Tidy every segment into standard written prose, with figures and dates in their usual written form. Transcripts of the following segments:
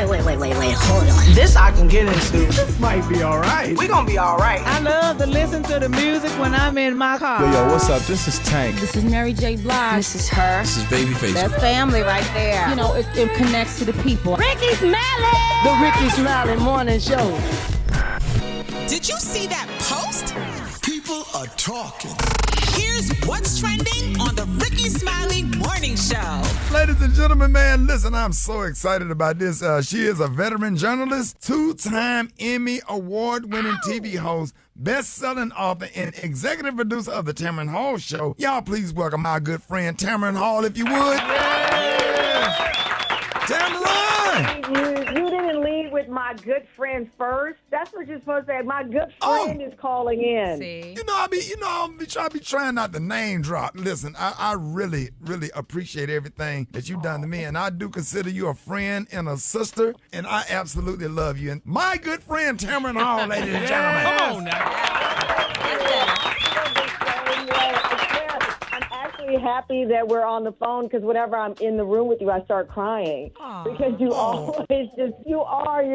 hold on. This I can get into. This might be all right. We gonna be all right. I love to listen to the music when I'm in my car. Yo, what's up? This is Tank. This is Mary J. Blige. This is her. This is Babyface. That's family right there. You know, it connects to the people. Rickey Smiley! The Rickey Smiley Morning Show. Did you see that post? People are talking. Here's what's trending on the Rickey Smiley Morning Show. Ladies and gentlemen, man, listen, I'm so excited about this. She is a veteran journalist, two-time Emmy Award-winning TV host, best-selling author, and executive producer of the Tamron Hall Show. Y'all please welcome my good friend Tamron Hall, if you would. Tamron! You didn't lead with my good friend first. That's what you're supposed to say. My good friend is calling in. See? I'll be trying not to name drop. Listen, I really, really appreciate everything that you've done to me, and I do consider you a friend and a sister, and I absolutely love you. And my good friend Tamron Hall, ladies and gentlemen. Come on now. I'm actually happy that we're on the phone because whenever I'm in the room with you, I start crying. Because you're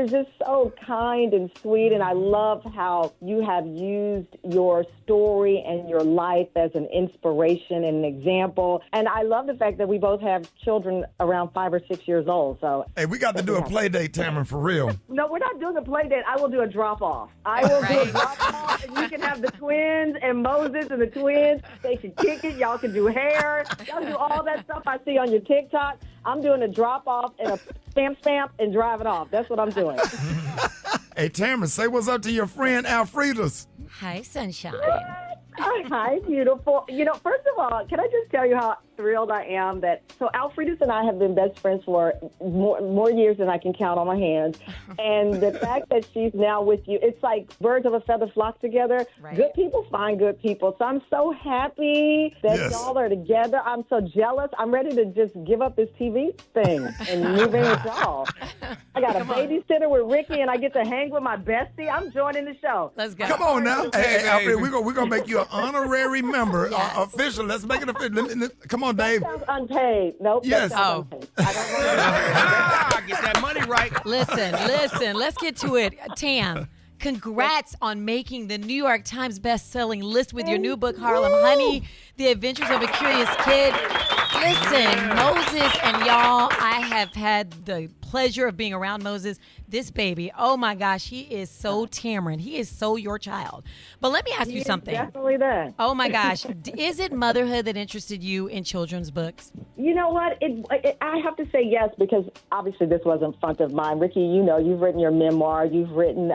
just so kind and sweet, and I love how you have used your story and your life as an inspiration and an example. And I love the fact that we both have children around 5 or 6 years old. So hey, we got to do a play date, Tamron, for real. No, we're not doing a play date. I will do a drop-off. I will do a drop-off, and you can have the twins and Moses and the twins. They can kick it. Y'all can do hair. Y'all can do all that stuff I see on your TikTok. I'm doing a drop-off and a stamp, and drive it off. That's what I'm doing. Hey, Tamron, say what's up to your friend Alfreda's. Hi, sunshine. Hi, beautiful. First of all, can I just tell you how thrilled I am that Alfreda's and I have been best friends for more years than I can count on my hands. And the fact that she's now with you, it's like birds of a feather flock together. Right. Good people find good people. So I'm so happy that y'all are together. I'm so jealous. I'm ready to just give up this TV thing and move in with y'all. I got a babysitter with Rickey, and I get to hang with my bestie. I'm joining the show. Let's go. Come on now. Hey, Alfred, we're going to make you an honorary member, official. Let's make it official. Come on, Dave. That sounds unpaid. Nope. Yes. Unpaid. I don't know. Get that money right. Listen. Let's get to it. Tam, congrats on making the New York Times best-selling list with your new book, Harlem Honey, The Adventures of a Curious Kid. Listen, Moses and y'all, I have had the pleasure of being around Moses. This baby, oh my gosh, he is so Tamron. He is so your child. But let me ask you something. Definitely that. Oh my gosh, is it motherhood that interested you in children's books? You know what? I have to say yes, because obviously this wasn't front of mind. Rickey, you've written your memoir. You've written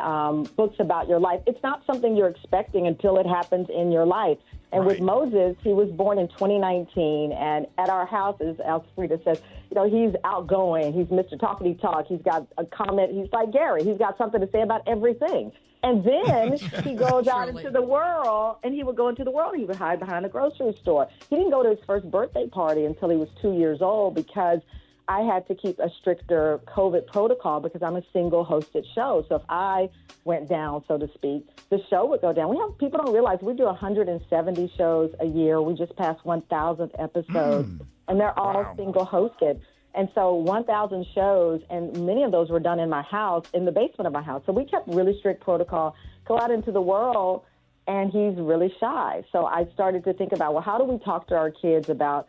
books about your life. It's not something you're expecting until it happens in your life. And with Moses, he was born in 2019, and at our house, as Alfreda says, he's outgoing. He's Mr. Talkity Talk. He's got a comment. He's like Gary. He's got something to say about everything. And then he goes out into the world, and he would go into the world. He would hide behind a grocery store. He didn't go to his first birthday party until he was 2 years old because I had to keep a stricter COVID protocol because I'm a single hosted show. So if I went down, so to speak, the show would go down. People don't realize we do 170 shows a year. We just passed 1,000th episodes, and they're all single hosted. And so 1,000 shows, and many of those were done in my house, in the basement of my house. So we kept really strict protocol, go out into the world, and he's really shy. So I started to think about, well, how do we talk to our kids about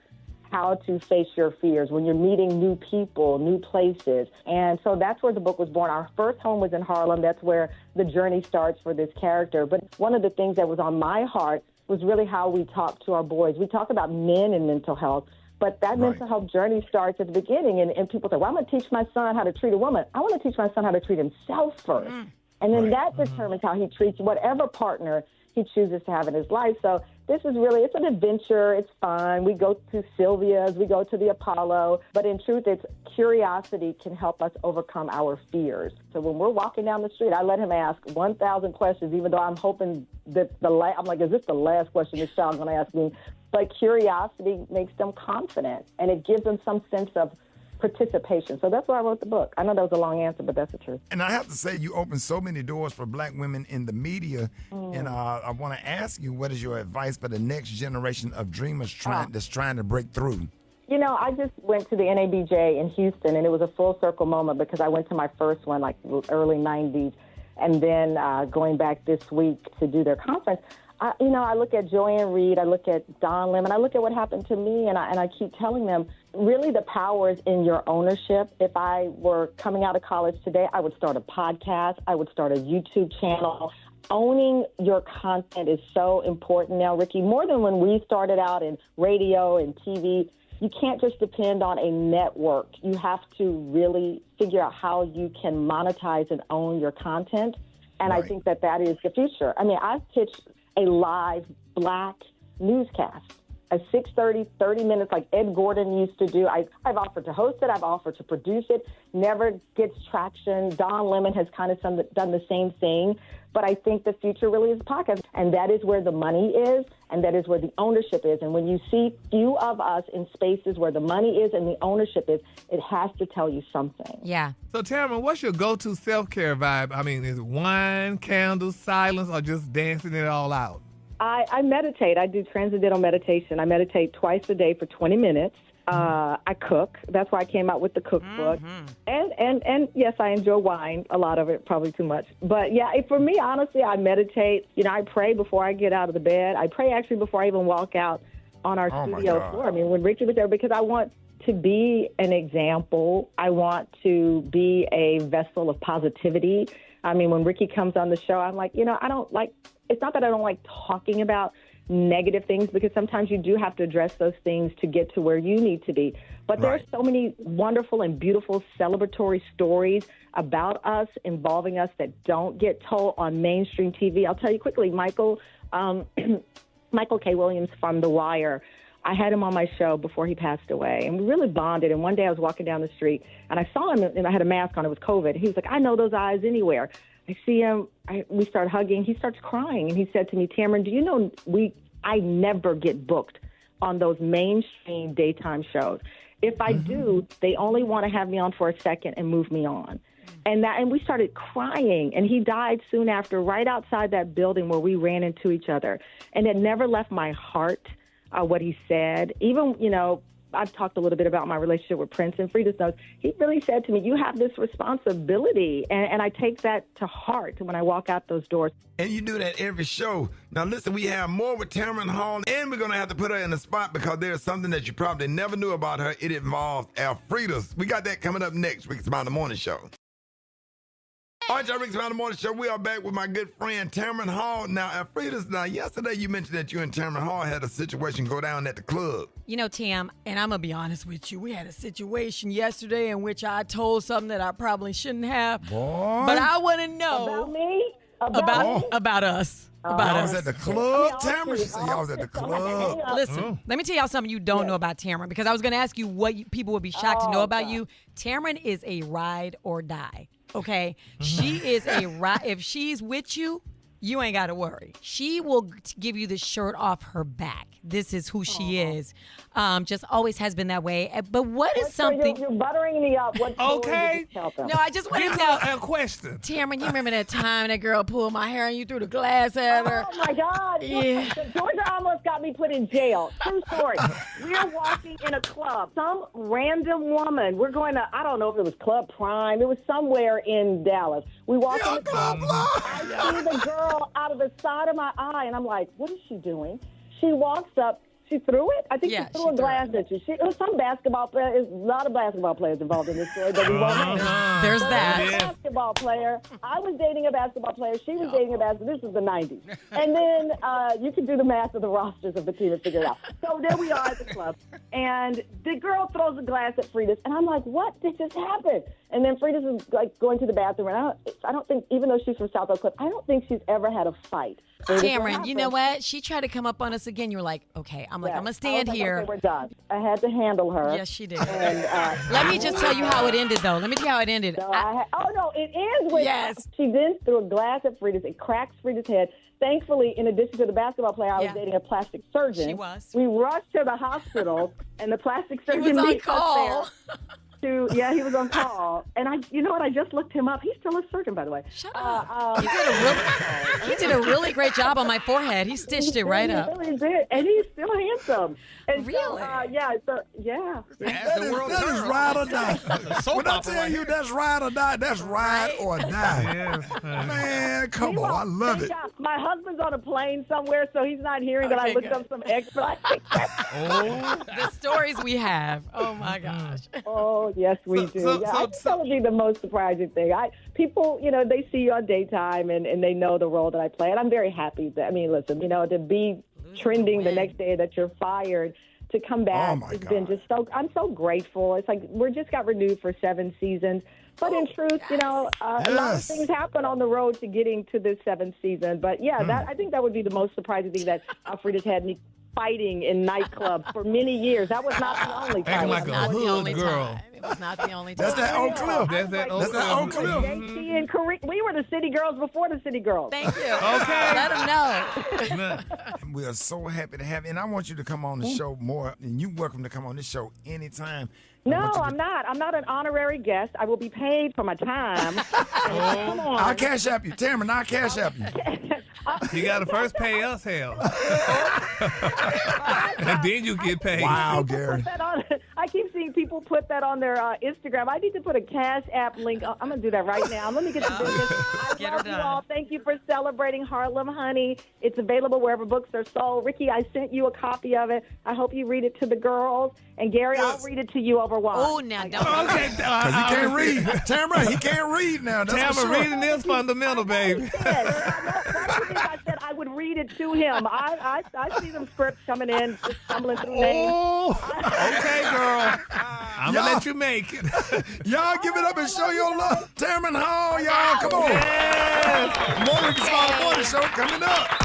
how to face your fears when you're meeting new people, new places. And so that's where the book was born. Our first home was in Harlem. That's where the journey starts for this character. But one of the things that was on my heart was really how we talk to our boys. We talk about men and mental health, but that mental health journey starts at the beginning. And people say, well, I'm going to teach my son how to treat a woman. I want to teach my son how to treat himself first. And then that determines how he treats whatever partner he chooses to have in his life. So this is really, it's an adventure. It's fun. We go to Sylvia's, we go to the Apollo, but in truth, it's curiosity can help us overcome our fears. So when we're walking down the street, I let him ask 1,000 questions, even though I'm hoping that I'm like, is this the last question this child's going to ask me? But curiosity makes them confident, and it gives them some sense of participation. So that's why I wrote the book. I know that was a long answer, but that's the truth. And I have to say, you opened so many doors for black women in the media. And I want to ask you, what is your advice for the next generation of dreamers that's trying to break through? You know, I just went to the NABJ in Houston, and it was a full circle moment because I went to my first one, like early 90s, and then going back this week to do their conference. I look at Joanne Reed, I look at Don Lemon, I look at what happened to me, and I keep telling them, really the power is in your ownership. If I were coming out of college today, I would start a podcast, I would start a YouTube channel. Owning your content is so important now, Ricky, more than when we started out in radio and TV. You can't just depend on a network. You have to really figure out how you can monetize and own your content. And I think that is the future. I mean, I've pitched a live black newscast, a 6:30, 30 minutes like Ed Gordon used to do. I've offered to host it. I've offered to produce it. Never gets traction. Don Lemon has kind of done the same thing. But I think the future really is podcast. And that is where the money is, and that is where the ownership is. And when you see few of us in spaces where the money is and the ownership is, it has to tell you something. Yeah. So, Tamron, what's your go-to self-care vibe? I mean, is it wine, candles, silence, or just dancing it all out? I meditate. I do transcendental meditation. I meditate twice a day for 20 minutes. I cook. That's why I came out with the cookbook. And yes, I enjoy wine, a lot of it, probably too much. But yeah, for me, honestly, I meditate. You know, I pray before I get out of the bed. I pray actually before I even walk out on our studio floor. I mean, when Ricky was there, because I want to be an example. I want to be a vessel of positivity. I mean, when Ricky comes on the show, I'm like, it's not that I don't like talking about negative things, because sometimes you do have to address those things to get to where you need to be. But there are so many wonderful and beautiful celebratory stories about us, involving us, that don't get told on mainstream TV. I'll tell you quickly, Michael K. Williams from The Wire, I had him on my show before he passed away, and we really bonded. And one day I was walking down the street, and I saw him, and I had a mask on. It was COVID. He was like, I know those eyes anywhere. I see him. We start hugging. He starts crying, and he said to me, Tamron, do you know I never get booked on those mainstream daytime shows. If I do, they only want to have me on for a second and move me on. And we started crying, and he died soon after, right outside that building where we ran into each other. And it never left my heart, what he said. Even, I've talked a little bit about my relationship with Prince, and Frida's knows. He really said to me, you have this responsibility, and I take that to heart when I walk out those doors. And you do that every show. Now, listen, we have more with Tamron Hall, and we're going to have to put her in the spot because there's something that you probably never knew about her. It involves Alfreda's. We got that coming up next. Rickey Smiley Morning Show. All right, y'all, Rickey Smiley Morning Show. We are back with my good friend Tamron Hall. Now, Alfreda's, yesterday you mentioned that you and Tamron Hall had a situation go down at the club. You know, Tam, and I'm going to be honest with you, we had a situation yesterday in which I told something that I probably shouldn't have. Boy. But I want to know. About me? About us. About Y'all us. was at the club, Tamron? She said y'all was at the club. Listen, let me tell y'all something you don't know about Tamron, because I was going to ask you what people would be shocked to know about you. Tamron is a ride or die. Okay, she is if she's with you, you ain't got to worry. She will give you the shirt off her back. This is who she is. Just always has been that way. But what is something? You're buttering me up. What Okay. Tell them? No, I just want to Give know. her a question. Tamron, you remember that time that girl pulled my hair and you threw the glass at her? Oh, my God. Yeah. Georgia almost got me put in jail. True story. We're walking in a club. Some random woman, we're going to, I don't know if it was Club Prime. It was somewhere in Dallas. We walk in the club. I see the girl out of the side of my eye, and I'm like, what is she doing? She walks up. She threw it? I think she threw a glass at you. It was some basketball player. There's a lot of basketball players involved in this story, but we won't name. There's that. A basketball player. I was dating a basketball player. She was dating a basketball. This is the 90s. And then you can do the math of the rosters of the team and figure it out. So there we are at the club. And the girl throws a glass at Frida's. And I'm like, what did just happen? And then Frida's is like going to the bathroom. And I don't think, even though she's from South Oak Cliff, I don't think she's ever had a fight. Tamron, you know what? She tried to come up on us again. You were like, okay. I'm like, I'm going to stand here. Okay, we're done. I had to handle her. Yes, she did. And, let me just tell you how it ended, though. Let me tell you how it ended. No, it ends with she then threw a glass at Frida's. It cracks Frida's head. Thankfully, in addition to the basketball player, I was dating a plastic surgeon. She was. We rushed to the hospital, and the plastic surgeon was on meets us call. there. to, he was on call. And you know what? I just looked him up. He's still a surgeon, by the way. Shut up. He did a really great job on my forehead. He stitched it right up. He really did. And he's still handsome. And really? Yeah. That is ride or die. When I tell you that's ride or die, that's ride or die. Yes, Man, come on. I love it. My husband's on a plane somewhere, so he's not hearing that I looked up some expert. The stories we have. Oh, my gosh. Oh, yes, we do. I think that would be the most surprising thing. People, they see you on daytime and they know the role that I play. And I'm very happy listen, to be trending the next day that you're fired, to come back, it's been just I'm so grateful. It's like we just got renewed for 7 seasons. But in truth, a lot of things happen on the road to getting to this 7th season. But I think that would be the most surprising thing, that Alfred has had me fighting in nightclubs for many years. That was not the only time. Like a hood girl. It was not the only time. That's that Oak Cliff. That's that Oak Cliff. JT and Kareem, we were the City Girls before the City Girls. Thank you. Okay. Let them know. We are so happy to have you. And I want you to come on the show more. And you're welcome to come on this show anytime. No, I'm not. I'm not an honorary guest. I will be paid for my time. Come on. I'll cash app you. Tamron, I'll cash app you. You got to first pay us, hell. And then you get paid. Wow, Gary. I keep seeing people put that on their Instagram. I need to put a Cash App link. I'm going to do that right now. Let me get to business. I love you all. Thank you for celebrating Harlem Honey. It's available wherever books are sold. Ricky, I sent you a copy of it. I hope you read it to the girls. And Gary, I'll read it to you over wine. Oh, now don't. Okay. Because he can't read. Tamron, he can't read now. Tamron, reading is fundamental, baby. I said I would read it to him. I see them scripts coming in, just stumbling through names. Okay, girl. I'm going to let you make it. Y'all give it up and show your love. Tamron Hall, y'all. Come on. Yes. More Rickey Smiley Morning Show coming up.